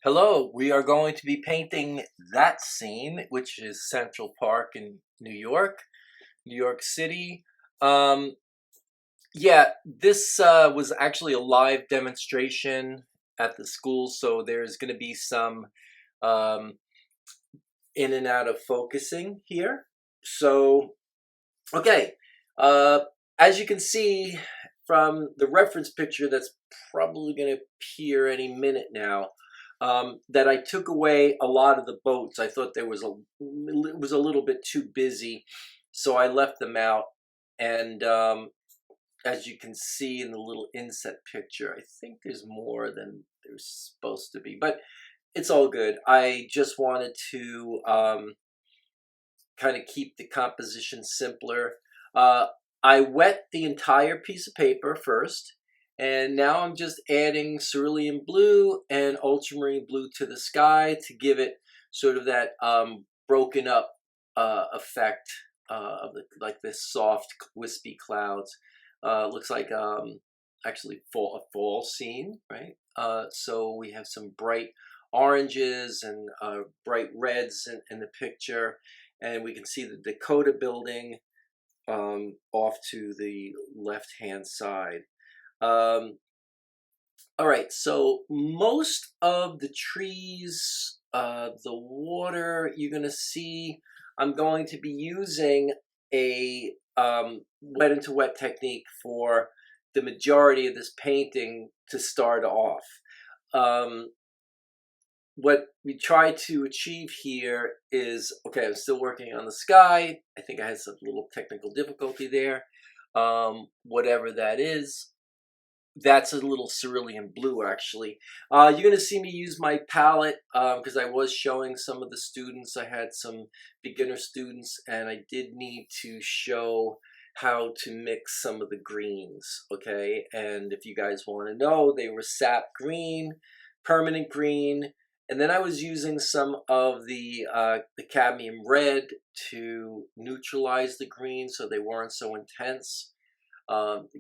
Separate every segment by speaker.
Speaker 1: Hello, we are going to be painting that scene, which is Central Park in New York City. Um, yeah, this was actually a live demonstration at the school, so there's going to be some um, in and out of focusing here. So, okay, uh, as you can see from the reference picture that's probably going to appear any minute now, that I took away a lot of the boats. I thought it was a little bit too busy, so I left them out. And as you can see in the little inset picture, I think there's more than there's supposed to be, but it's all good. I just wanted to kind of keep the composition simpler. Uh, I wet the entire piece of paper first, and now I'm just adding cerulean blue and ultramarine blue to the sky to give it sort of that broken up effect of like this soft, wispy clouds. Looks like actually a fall scene, right? So we have some bright oranges and bright reds in the picture, and we can see the Dakota building off to the left-hand side. All right, so most of the trees, the water, you're going to see, I'm going to be using a wet into wet technique for the majority of this painting to start off. Um, what we try to achieve here is, okay, I'm still working on the sky. I think I had some little technical difficulty there. Whatever that is, that's a little cerulean blue, actually. You're going to see me use my palette because I was showing some of the students. I had some beginner students, and I did need to show how to mix some of the greens, okay? And if you guys want to know, they were sap green, permanent green, and then I was using some of the cadmium red to neutralize the green so they weren't so intense.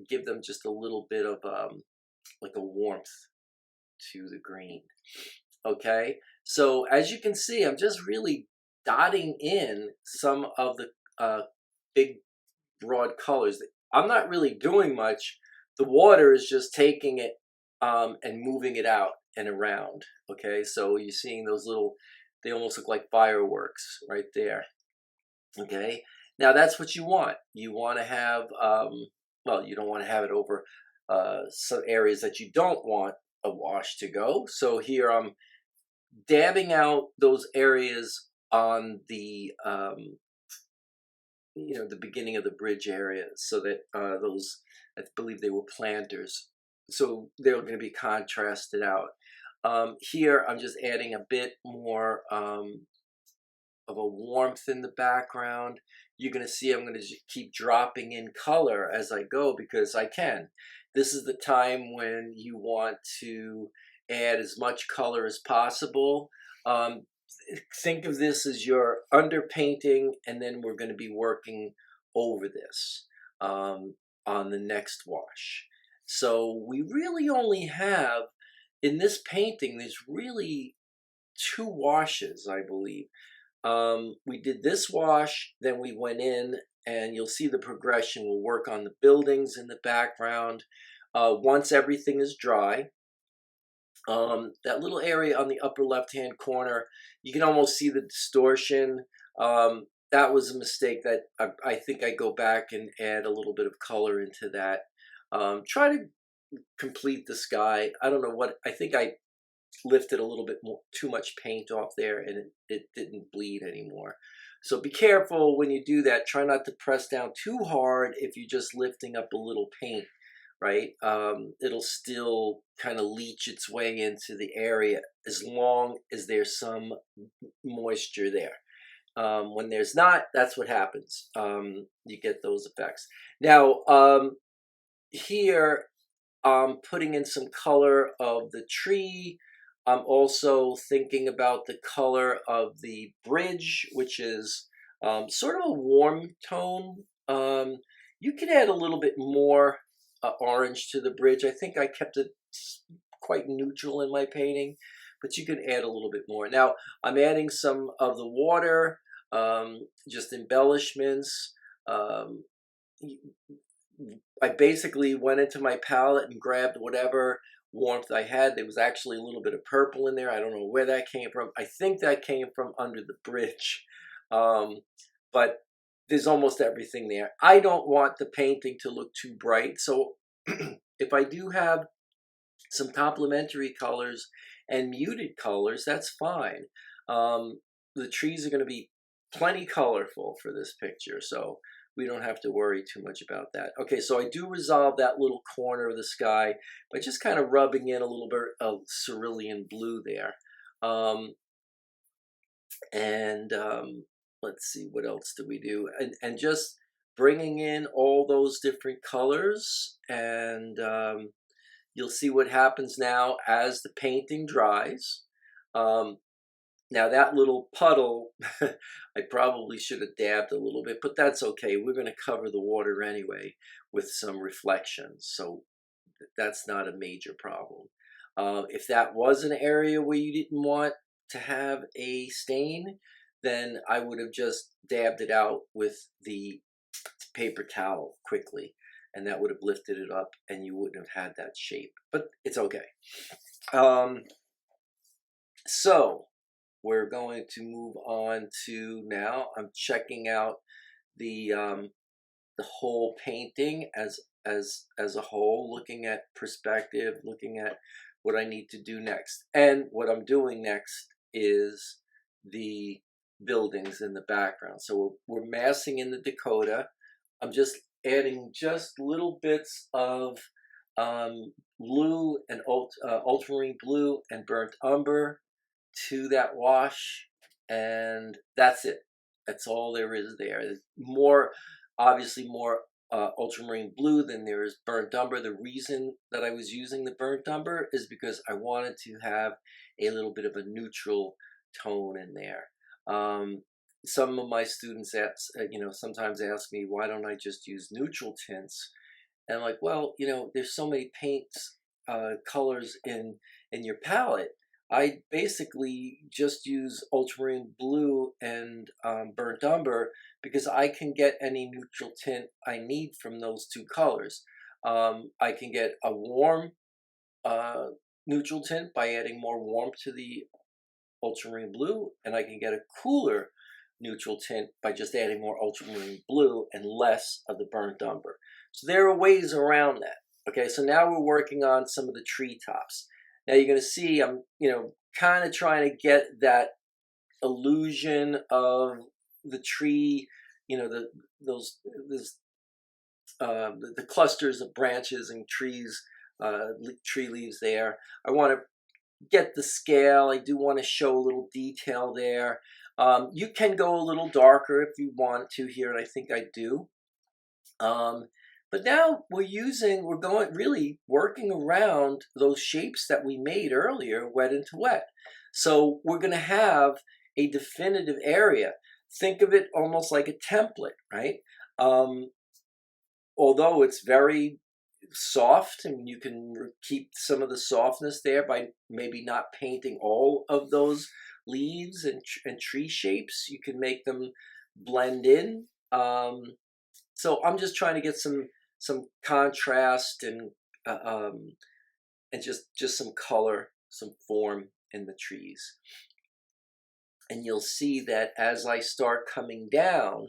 Speaker 1: Give them just a little bit of like a warmth to the green. Okay, so as you can see, I'm just really dotting in some of the big broad colors. I'm not really doing much. The water is just taking it and moving it out and around. Okay, so you're seeing those little, they almost look like fireworks right there. Okay, now that's what you want. You want to have, well, you don't want to have it over some areas that you don't want a wash to go. So here I'm dabbing out those areas on the, the beginning of the bridge area, so that those, I believe they were planters. So they're going to be contrasted out. Here I'm just adding a bit more of a warmth in the background. You're going to see I'm going to keep dropping in color as I go because I can. This is the time when you want to add as much color as possible. Think of this as your underpainting, and then we're going to be working over this on the next wash. So we really only have, in this painting, there's really two washes, I believe. We did this wash, then we went in, and you'll see the progression. We'll work on the buildings in the background. Once everything is dry, that little area on the upper left-hand corner, you can almost see the distortion. That was a mistake that I think I go back and add a little bit of color into that. Try to complete the sky. I don't know what, I think I lifted a little bit more, too much paint off there, and it didn't bleed anymore. So be careful when you do that. Try not to press down too hard if you're just lifting up a little paint, right? It'll still kind of leach its way into the area as long as there's some moisture there. When there's not, that's what happens. You get those effects. Now, here I'm putting in some color of the tree. I'm also thinking about the color of the bridge, which is sort of a warm tone. You can add a little bit more orange to the bridge. I think I kept it quite neutral in my painting, but you can add a little bit more. Now I'm adding some of the water, just embellishments. Um, I basically went into my palette and grabbed whatever warmth I had. There was actually a little bit of purple in there. I don't know where that came from. I think that came from under the bridge. Um, but there's almost everything there. I don't want the painting to look too bright. So if I do have some complementary colors and muted colors, that's fine. The trees are going to be plenty colorful for this picture, so we don't have to worry too much about that. Okay, so I do resolve that little corner of the sky by just kind of rubbing in a little bit of cerulean blue there. And let's see, what else do we do? And just bringing in all those different colors, and you'll see what happens now as the painting dries. Now that little puddle, I probably should have dabbed a little bit, but that's okay. We're going to cover the water anyway with some reflections, so that's not a major problem. If that was an area where you didn't want to have a stain, then I would have just dabbed it out with the paper towel quickly, and that would have lifted it up and you wouldn't have had that shape, but it's okay. So we're going to move on to, now I'm checking out the whole painting as a whole, looking at perspective, looking at what I need to do next. And what I'm doing next is the buildings in the background. So we're massing in the Dakota. I'm just adding just little bits of blue and ultramarine blue and burnt umber to that wash, and that's it. That's all there is there. There's more, obviously more ultramarine blue than there is burnt umber. The reason that I was using the burnt umber is because I wanted to have a little bit of a neutral tone in there. Some of my students sometimes ask me, why don't I just use neutral tints? And I'm like, well, there's so many paints, colors in your palette. I basically just use ultramarine blue and burnt umber because I can get any neutral tint I need from those two colors. I can get a warm neutral tint by adding more warmth to the ultramarine blue, and I can get a cooler neutral tint by just adding more ultramarine blue and less of the burnt umber. So there are ways around that. Okay, so now we're working on some of the treetops. Now you're going to see I'm, kind of trying to get that illusion of the tree, the clusters of branches and trees, tree leaves there. I want to get the scale. I do want to show a little detail there. You can go a little darker if you want to here, and I think I do. But now we're going really working around those shapes that we made earlier, wet into wet. So we're going to have a definitive area. Think of it almost like a template, right? Although it's very soft, and you can keep some of the softness there by maybe not painting all of those leaves and tree shapes. You can make them blend in. So I'm just trying to get some contrast and just some color, some form in the trees. And you'll see that as I start coming down,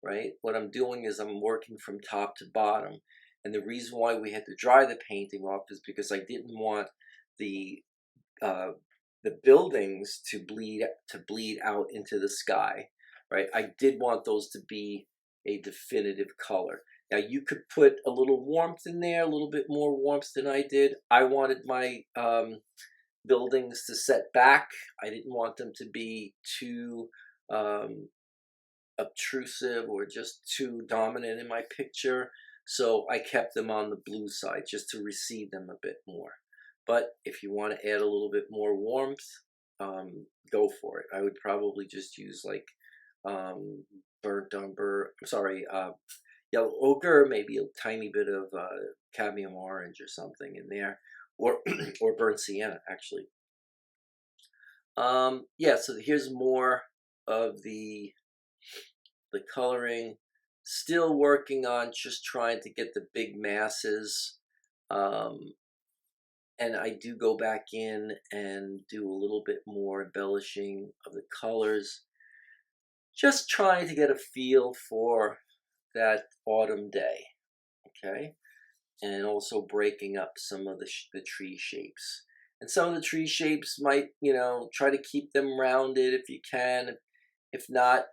Speaker 1: right, what I'm doing is I'm working from top to bottom. And the reason why we had to dry the painting off is because I didn't want the buildings to bleed out into the sky, right? I did want those to be a definitive color. Now you could put a little warmth in there, a little bit more warmth than I did. I wanted my buildings to set back. I didn't want them to be too obtrusive or just too dominant in my picture. So I kept them on the blue side just to receive them a bit more. But if you want to add a little bit more warmth, go for it. I would probably just use like burnt umber, yellow ochre, maybe a tiny bit of cadmium orange or something in there, or or burnt sienna actually. Yeah, so here's more of the coloring. Still working on just trying to get the big masses. Um, and I do go back in and do a little bit more embellishing of the colors. Just trying to get a feel for that autumn day, okay? And also breaking up some of the tree shapes. And some of the tree shapes might, try to keep them rounded if you can. If not,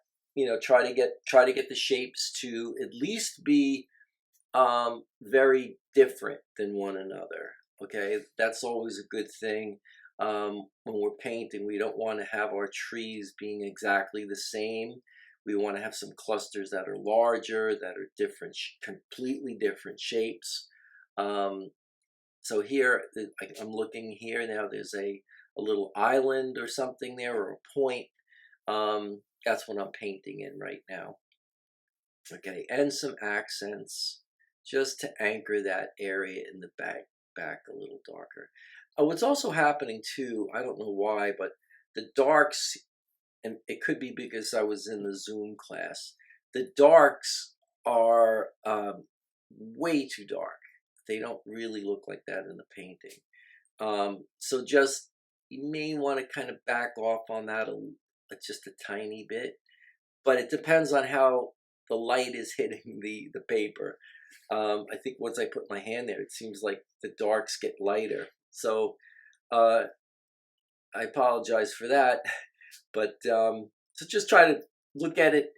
Speaker 1: try to get the shapes to at least be very different than one another. Okay, that's always a good thing. When we're painting, we don't want to have our trees being exactly the same. We want to have some clusters that are larger, that are different, completely different shapes. Um, so here, I'm looking here now. There's a little island or something there, or a point. That's what I'm painting in right now. Okay, and some accents just to anchor that area in the back a little darker. What's also happening too, I don't know why, but the darks, and it could be because I was in the Zoom class, the darks are way too dark. They don't really look like that in the painting. So just, you may want to kind of back off on that just a tiny bit, but it depends on how the light is hitting the paper. I think once I put my hand there, it seems like the darks get lighter. So uh, I apologize for that, but so just try to look at it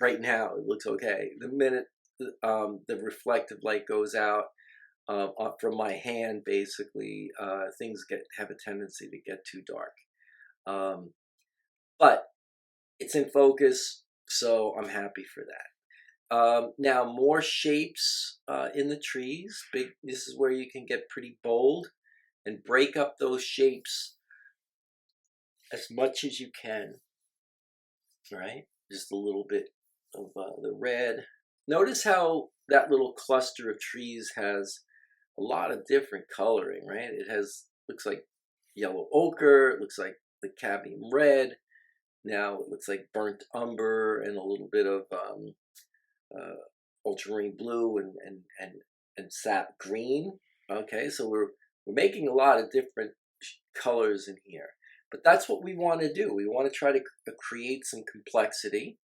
Speaker 1: right now. It looks okay. The minute the reflective light goes out from my hand, basically things have a tendency to get too dark. But it's in focus, so I'm happy for that. Now more shapes in the trees. This is where you can get pretty bold and break up those shapes as much as you can. Right? Just a little bit of the red. Notice how that little cluster of trees has a lot of different coloring, right? It looks like yellow ochre, it looks like the cadmium red. Now it looks like burnt umber and a little bit of ultramarine blue and sap green. Okay, so we're making a lot of different colors in here, but that's what we want to do. We want to try to create some complexity.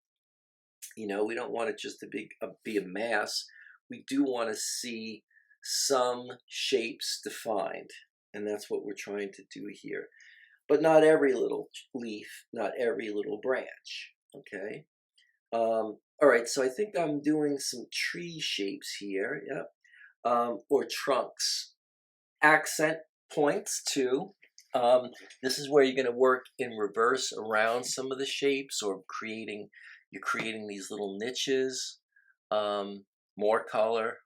Speaker 1: We don't want it just to be a mass. We do want to see some shapes defined, and that's what we're trying to do here. But not every little leaf, not every little branch. Okay. All right, so I think I'm doing some tree shapes here. Yep. Or trunks. Accent points too. This is where you're going to work in reverse around some of the shapes, or you're creating these little niches. More color,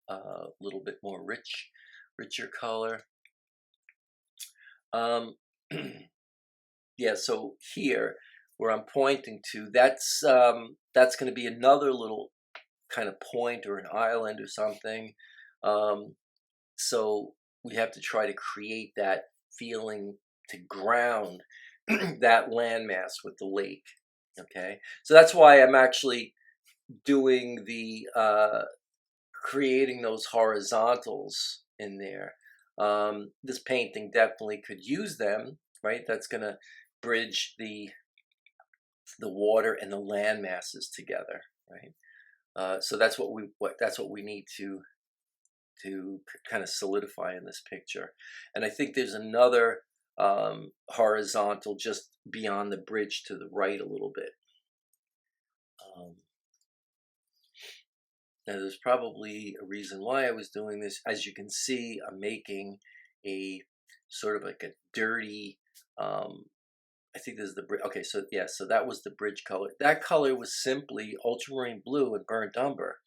Speaker 1: a little bit more richer color. Yeah, so here where I'm pointing to, that's going to be another little kind of point or an island or something. So we have to try to create that feeling to ground that landmass with the lake. Okay, so that's why I'm actually doing the creating those horizontals in there. This painting definitely could use them, right? That's going to bridge the water and the land masses together, right? So that's what we need to kind of solidify in this picture. And I think there's another horizontal just beyond the bridge to the right a little bit. Now there's probably a reason why I was doing this. As you can see, I'm making a sort of like a dirty, I think this is the bridge. Okay, so yeah, so that was the bridge color. That color was simply ultramarine blue and burnt umber,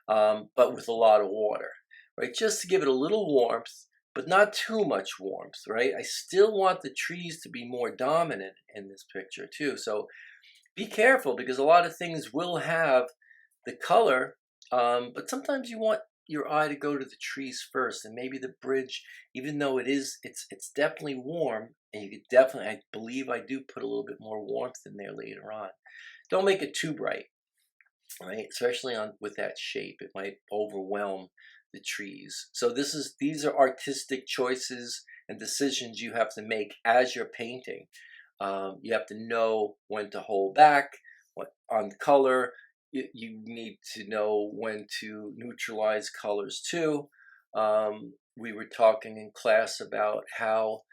Speaker 1: but with a lot of water, right? Just to give it a little warmth, but not too much warmth, right? I still want the trees to be more dominant in this picture too. So be careful, because a lot of things will have the color, but sometimes you want your eye to go to the trees first, and maybe the bridge, even though it's definitely warm, and you could definitely, I believe I do put a little bit more warmth in there later on. Don't make it too bright, right? Especially on with that shape, it might overwhelm the trees. So these are artistic choices and decisions you have to make as you're painting. You have to know when to hold back, what on color. You need to know when to neutralize colors too. We were talking in class about how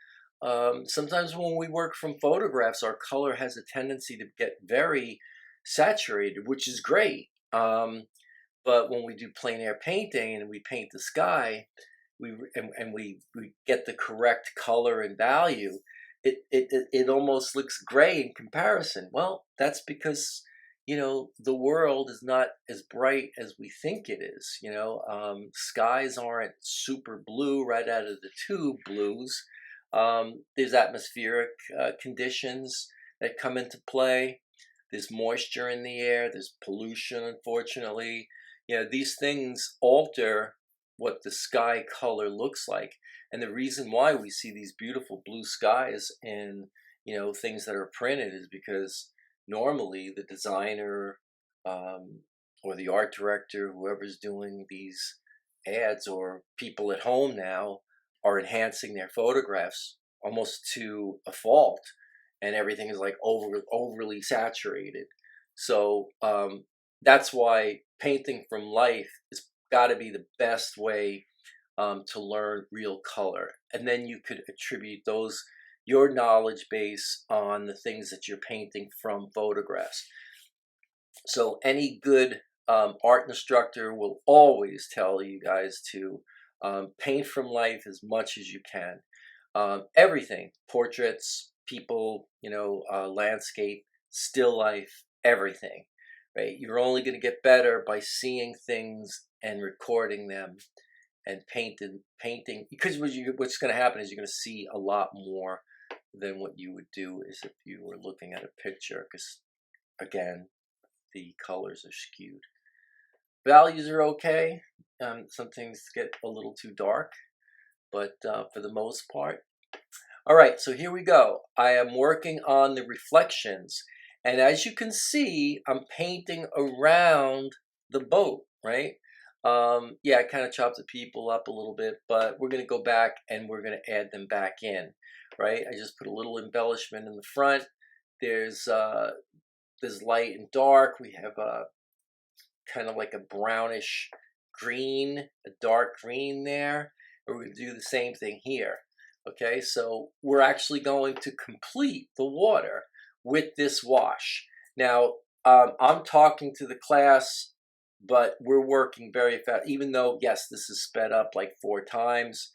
Speaker 1: sometimes when we work from photographs, our color has a tendency to get very saturated, which is great. But when we do plein air painting and we paint the sky, we get the correct color and value. It almost looks gray in comparison. Well, that's because the world is not as bright as we think it is. Skies aren't super blue right out of the tube blues. There's atmospheric conditions that come into play. There's moisture in the air. There's pollution, unfortunately. These things alter what the sky color looks like. And the reason why we see these beautiful blue skies in, things that are printed is because normally the designer or the art director, whoever's doing these ads, or people at home now, are enhancing their photographs almost to a fault, and everything is like overly saturated. So that's why painting from life has got to be the best way to learn real color, and then you could attribute your knowledge base on the things that you're painting from photographs. So any good art instructor will always tell you guys to paint from life as much as you can. Everything, portraits, people, landscape, still life, everything, right? You're only going to get better by seeing things and recording them and painting, because what's going to happen is you're going to see a lot more than what you would do is if you were looking at a picture, because again, the colors are skewed. Values are okay. Some things get a little too dark, but for the most part. All right, so here we go. I am working on the reflections, and as you can see, I'm painting around the boat, right? Yeah, I kind of chopped the people up a little bit, but we're going to go back and we're going to add them back in, right? I just put a little embellishment in the front. There's light and dark. We have a kind of like a brownish green, a dark green there. And we're going to do the same thing here. Okay, so we're actually going to complete the water with this wash. Now, I'm talking to the class, but we're working very fast. Even though, yes, this is sped up like 4 times,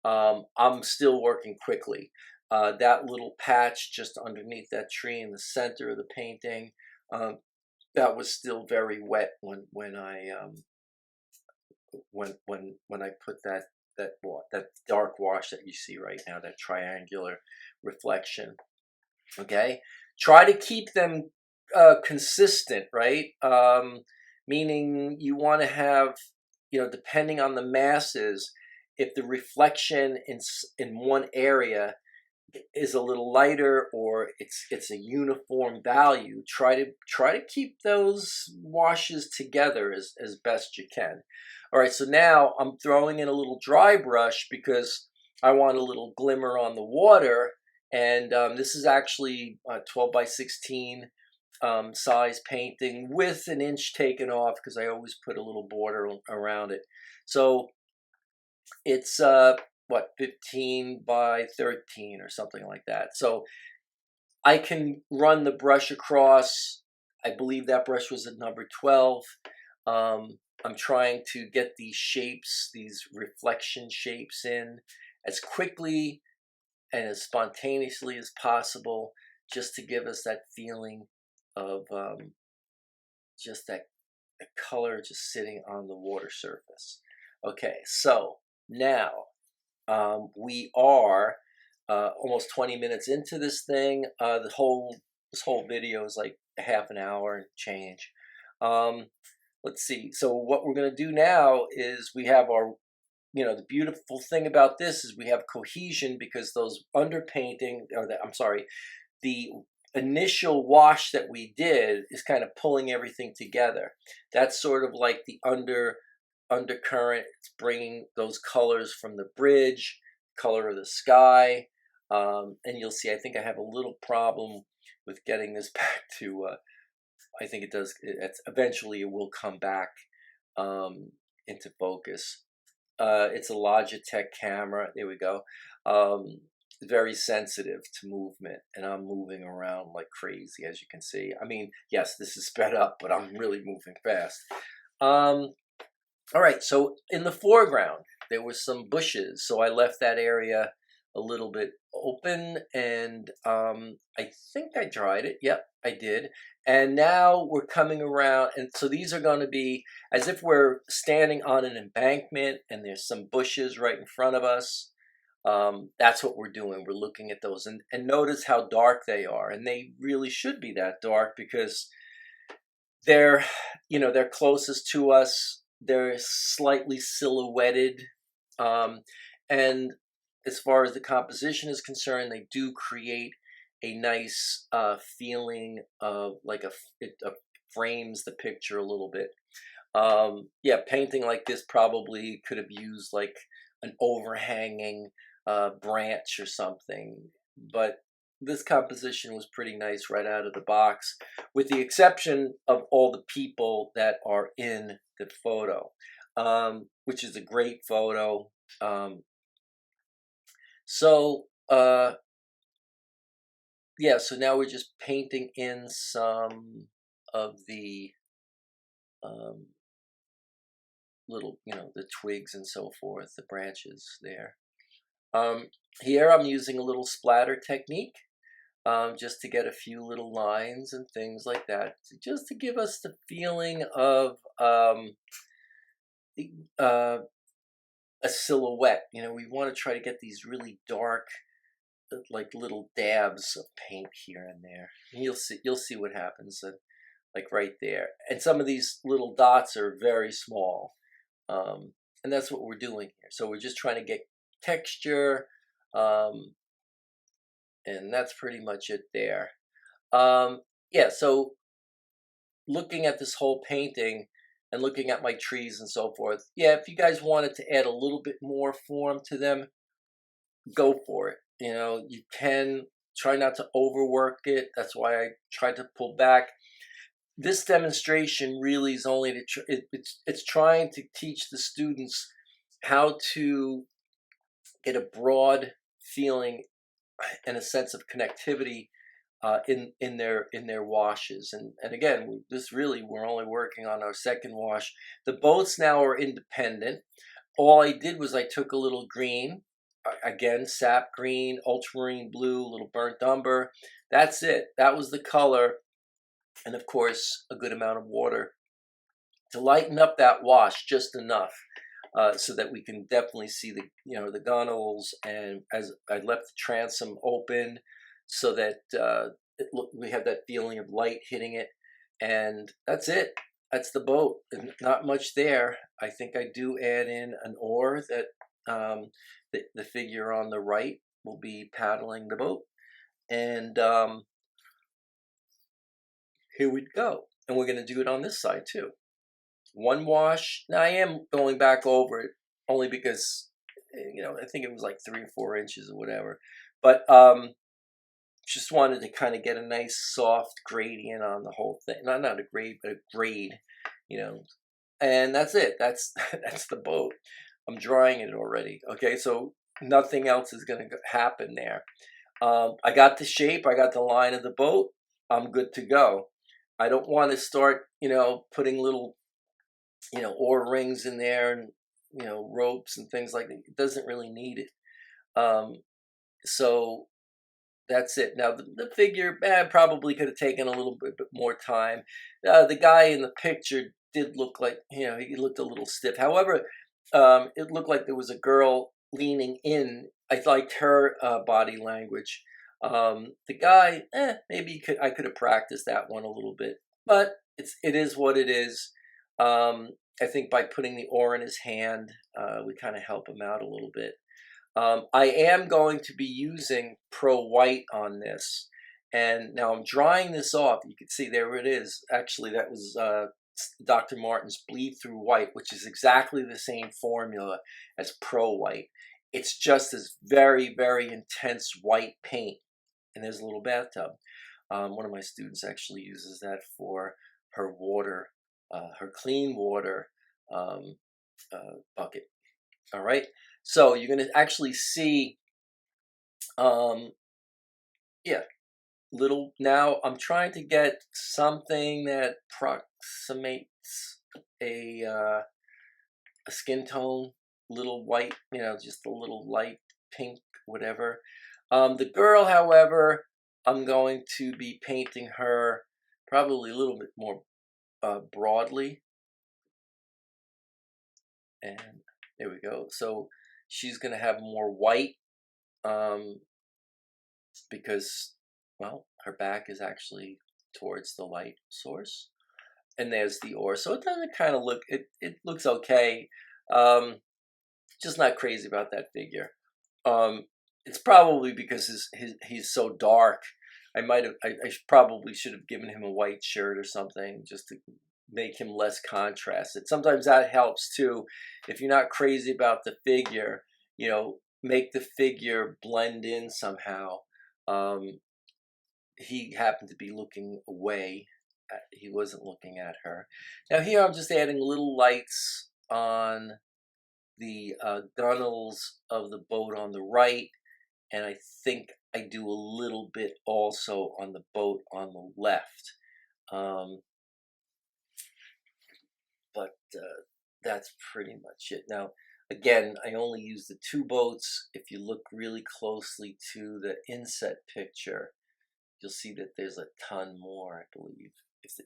Speaker 1: I'm still working quickly. That little patch just underneath that tree in the center of the painting, that was still very wet when I put that dark wash that you see right now, that triangular reflection. Okay, try to keep them consistent, right? Meaning you want to have, depending on the masses, if the reflection in one area is a little lighter, or it's a uniform value, try to keep those washes together as best you can. All right, so now I'm throwing in a little dry brush because I want a little glimmer on the water, and this is actually a 12 by 16 size painting with an inch taken off because I always put a little border around it. So it's 15 by 13 or something like that. So I can run the brush across. I believe that brush was at number 12. I'm trying to get these shapes, these reflection shapes, in as quickly and as spontaneously as possible, just to give us that feeling of just that color just sitting on the water surface. Okay, so now we are almost 20 minutes into this thing. This whole video is like a half an hour and change. let's see. So what we're going to do now is we have our, the beautiful thing about this is we have cohesion because those underpainting, I'm sorry, the initial wash that we did is kind of pulling everything together. That's sort of like the undercurrent. It's bringing those colors from the bridge, color of the sky, and you'll see. I think I have a little problem with getting this back to. I think it does. Eventually, it will come back into focus. It's a Logitech camera. There we go. Very sensitive to movement, and I'm moving around like crazy, as you can see. I mean, yes, this is sped up, but I'm really moving fast. All right, so in the foreground, there were some bushes, so I left that area a little bit open, and I think I dried it. Yep, I did. And now we're coming around, and so these are going to be as if we're standing on an embankment, and there's some bushes right in front of us. That's what we're doing. We're looking at those, and notice how dark they are, and they really should be that dark because they're, they're closest to us. They're slightly silhouetted, and as far as the composition is concerned, they do create a nice feeling of like it frames the picture a little bit. Yeah, painting like this probably could have used like an overhanging branch or something, but this composition was pretty nice right out of the box, with the exception of all the people that are in the photo, which is a great photo. Yeah, so now we're just painting in some of the little, the twigs and so forth, the branches there. Here I'm using a little splatter technique, just to get a few little lines and things like that, just to give us the feeling of a silhouette. We want to try to get these really dark, like little dabs of paint here and there. And you'll see what happens, like right there. And some of these little dots are very small, and that's what we're doing here. So we're just trying to get texture, and that's pretty much it there. Yeah, so looking at this whole painting and looking at my trees and so forth, yeah, if you guys wanted to add a little bit more form to them, go for it. You can try not to overwork it. That's why I tried to pull back. This demonstration really is only to it's trying to teach the students how to get a broad feeling and a sense of connectivity in their washes. And again, we're only working on our second wash. The boats now are independent. All I did was I took a little green, again, sap green, ultramarine blue, a little burnt umber. That's it. That was the color. And of course, a good amount of water to lighten up that wash just enough, so that we can definitely see the gunnels. And as I left the transom open, so that we have that feeling of light hitting it. And that's it. That's the boat. Not much there. I think I do add in an oar that the figure on the right will be paddling the boat. And here we go. And we're going to do it on this side too. One wash. Now I am going back over it only because, I think it was like 3 or 4 inches or whatever. But just wanted to kind of get a nice soft gradient on the whole thing. Not a grade, but a grade, And that's it. That's the boat. I'm drawing it already. Okay, so nothing else is going to happen there. I got the shape. I got the line of the boat. I'm good to go. I don't want to start, putting little, oar rings in there and, ropes and things like that. It doesn't really need it. So that's it. Now the figure probably could have taken a little bit more time. The guy in the picture did look like, he looked a little stiff. However, it looked like there was a girl leaning in. I liked her body language. The guy, maybe I could have practiced that one a little bit, but it is what it is. I think by putting the oar in his hand, we kind of help him out a little bit. I am going to be using Pro White on this. And now I'm drying this off. You can see there it is. Actually, that was Dr. Martin's Bleed Through White, which is exactly the same formula as Pro White. It's just this very, very intense white paint. And there's a little bathtub. One of my students actually uses that for her water, her clean water bucket. All right. So you're going to actually see, yeah, little. Now I'm trying to get something that approximates a skin tone, little white, just a little light pink, whatever. The girl, however, I'm going to be painting her probably a little bit more broadly. And there we go. So she's going to have more white because, well, her back is actually towards the light source. And there's the oar. So it doesn't kind of look, it looks okay. Just not crazy about that figure. It's probably because he's so dark. I probably should have given him a white shirt or something just to make him less contrasted. Sometimes that helps too. If you're not crazy about the figure, make the figure blend in somehow. He happened to be looking away. He wasn't looking at her. Now here I'm just adding little lights on the gunnels of the boat on the right, and I think I do a little bit also on the boat on the left. But that's pretty much it. Now, again, I only use the two boats. If you look really closely to the inset picture, you'll see that there's a ton more, I believe,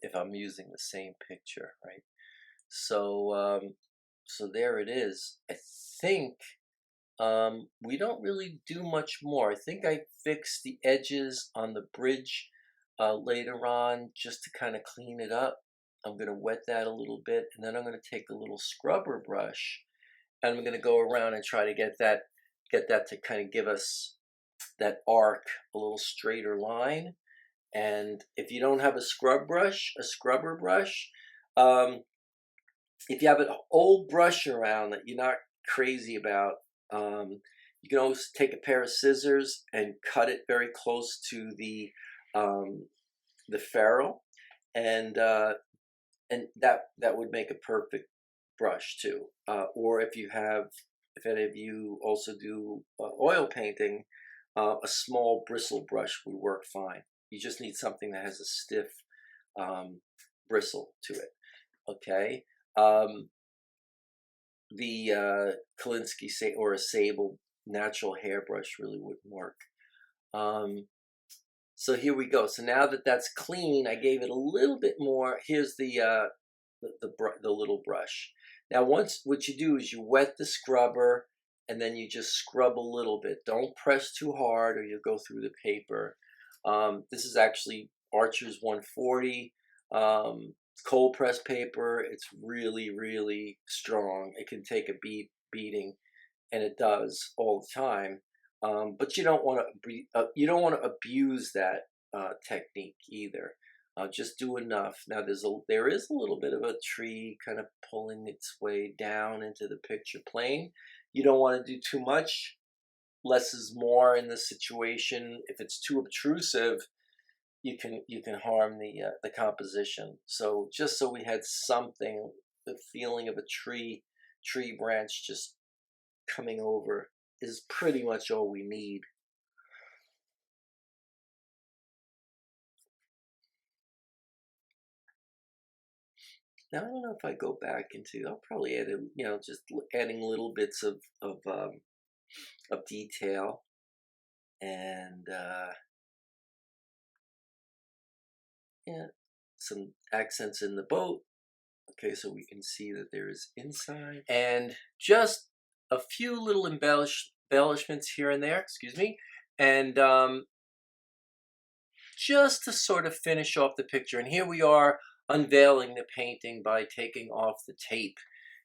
Speaker 1: if I'm using the same picture, right? So, so there it is. I think we don't really do much more. I think I fixed the edges on the bridge later on just to kind of clean it up. I'm going to wet that a little bit, and then I'm going to take a little scrubber brush, and I'm going to go around and try to get that to kind of give us that arc, a little straighter line. And if you don't have a scrubber brush, if you have an old brush around that you're not crazy about, you can always take a pair of scissors and cut it very close to the ferrule, and that would make a perfect brush too. Or if any of you also do oil painting, a small bristle brush would work fine. You just need something that has a stiff bristle to it. Okay. The Kolinsky or a Sable natural hairbrush really wouldn't work. So here we go. So now that that's clean, I gave it a little bit more. Here's the little brush. Now what you do is you wet the scrubber, and then you just scrub a little bit. Don't press too hard or you'll go through the paper. This is actually Archer's 140. Cold press paper. It's really, really strong. It can take a beating, and it does all the time. But you don't want to abuse that technique either. Just do enough. Now there is a little bit of a tree kind of pulling its way down into the picture plane. You don't want to do too much. Less is more in this situation. If it's too obtrusive, you can harm the composition. So just so we had something, the feeling of a tree branch just coming over is pretty much all we need. Now I don't know if I go back into. I'll probably add, just adding little bits of detail, and yeah, some accents in the boat. Okay, so we can see that there is inside, and just a few little embellishments here and there. Excuse me, and just to sort of finish off the picture. And here we are unveiling the painting by taking off the tape,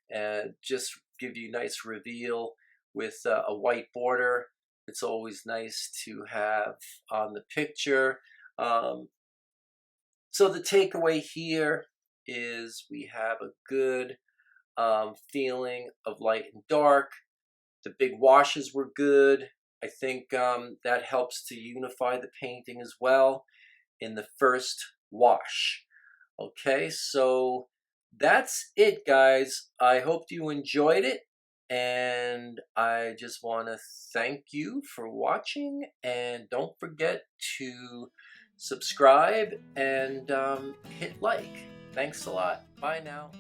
Speaker 1: and just give you a nice reveal with a white border. It's always nice to have on the picture. So the takeaway here is we have a good feeling of light and dark. The big washes were good. I think that helps to unify the painting as well in the first wash. Okay, so that's it, guys. I hope you enjoyed it, and I just want to thank you for watching, and don't forget to subscribe and hit like. Thanks a lot. Bye now.